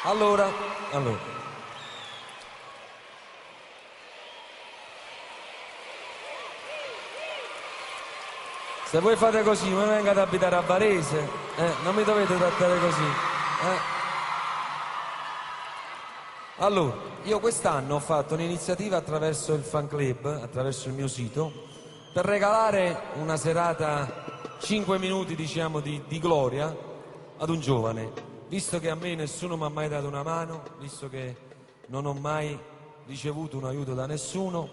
Allora. Se voi fate così, mi venga ad abitare a Varese, non mi dovete trattare così. Allora, io quest'anno ho fatto un'iniziativa attraverso il fan club, attraverso il mio sito, per regalare una serata, 5 minuti diciamo di gloria ad un giovane, visto che a me nessuno mi ha mai dato una mano, visto che non ho mai ricevuto un aiuto da nessuno.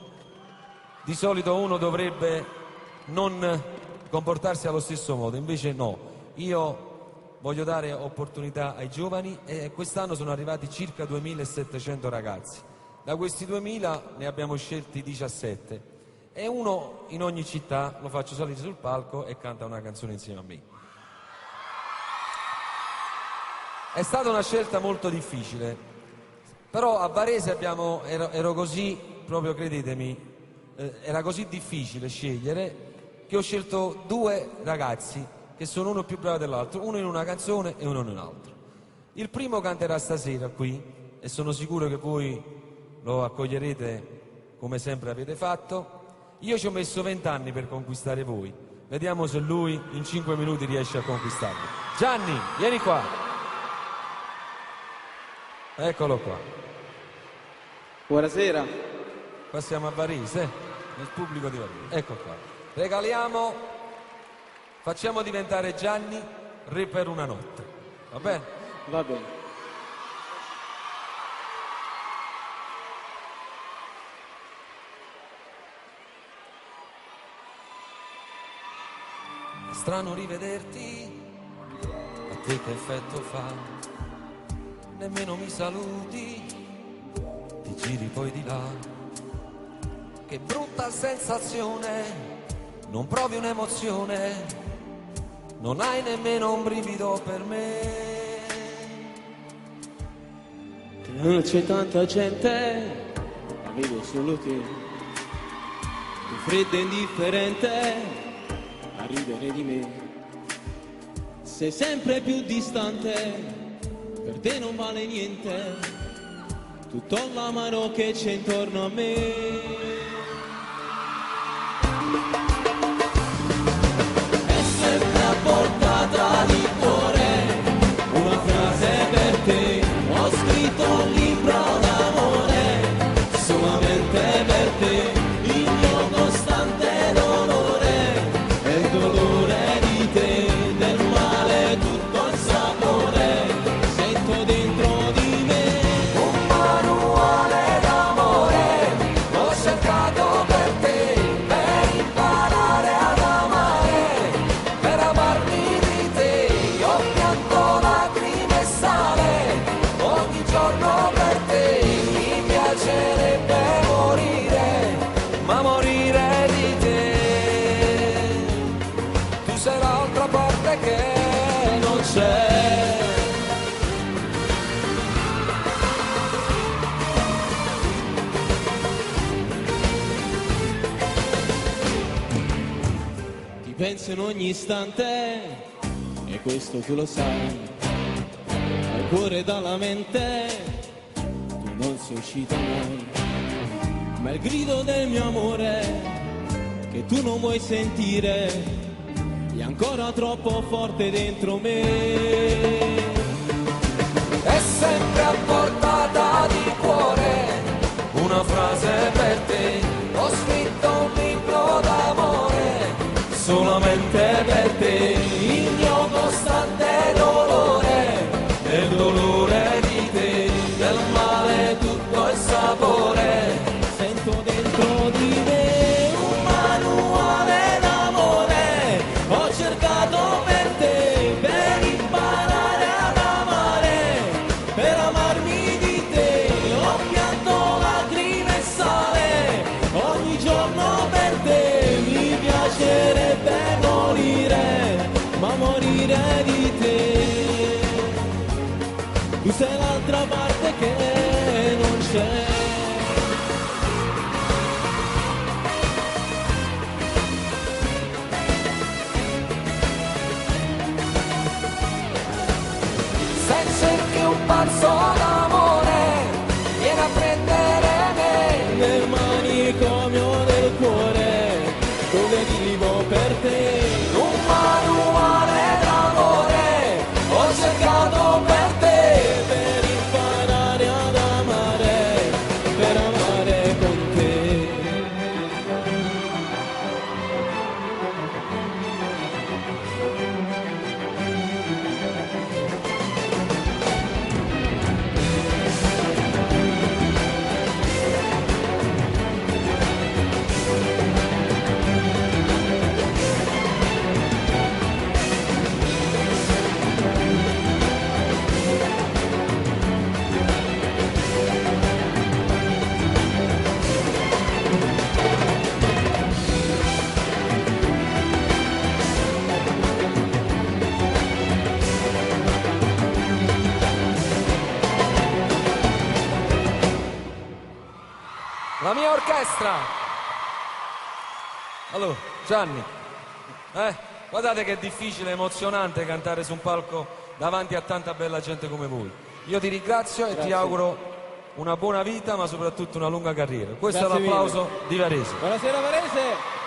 Di solito uno dovrebbe non comportarsi allo stesso modo, invece no. Io voglio dare opportunità ai giovani e quest'anno sono arrivati circa 2700 ragazzi. Da questi 2000 ne abbiamo scelti 17 e uno in ogni città lo faccio salire sul palco e canta una canzone insieme a me. È stata una scelta molto difficile, però a Varese ero così, proprio credetemi, era così difficile scegliere che ho scelto 2 ragazzi che sono uno più bravo dell'altro, uno in una canzone e uno in un'altra. Il primo canterà stasera qui e sono sicuro che voi lo accoglierete come sempre avete fatto. Io ci ho messo 20 anni per conquistare voi, vediamo se lui in 5 minuti riesce a conquistarvi. Gianni, vieni qua. Eccolo qua. Buonasera. Qua siamo a Varese, nel pubblico di Varese. Ecco qua. Regaliamo, facciamo diventare Gianni re per una notte. Va bene? Va bene. È strano rivederti, a te che effetto fa? Nemmeno mi saluti, ti giri poi di là. Che brutta sensazione, non provi un'emozione, non hai nemmeno un brivido per me. Non c'è tanta gente, ma vedo solo te. Tu fredda e indifferente a ridere di me. Sei sempre più distante, per te non vale niente tutto l'amaro che c'è intorno a me. È sempre a portata di cuore una frase per te. Ho scritto un libro d'amore solamente per te. Il mio costante dolore è il dolore di te, del male tutto il sapore sento dentro di me. Un manuale d'amore ho cercato per te, per imparare ad amare, per amarmi di te. Ho pianto lacrime e sale ogni giorno per te. Mi piacerebbe morire, ma morire di te. Tu sei l'altra parte che non c'è. Ti penso in ogni istante e questo tu lo sai. Al cuore dalla mente tu non sei uscita mai. Ma il grido del mio amore che tu non vuoi sentire è ancora troppo forte dentro me. È sempre a portata di cuore una frase per te. Ho scritto un libro d'amore solamente per te. Il mio costante dolore è il dolore di te, del male tutto il sapore Sento dentro di me. un manuale d'amore ho cercato per te, per imparare ad amare, per amarmi di te. Ho pianto lacrime e sale ogni giorno per te. Mi piacerebbe morire, Ma morire di te. Tu sei l'altra parte che non c'è. se cerchi un scomparso l'amore, vieni a prendere me nel manicomio del cuore, dove vivo per te. un manuale d'amore ho cercato per te, Per imparare ad amare, per amare con te. la mia orchestra. Allora, Gianni, guardate che è difficile, emozionante cantare su un palco davanti a tanta bella gente come voi. Io ti ringrazio e ti auguro una buona vita, ma soprattutto una lunga carriera. Questo Grazie è l'applauso di Varese. Buonasera Varese.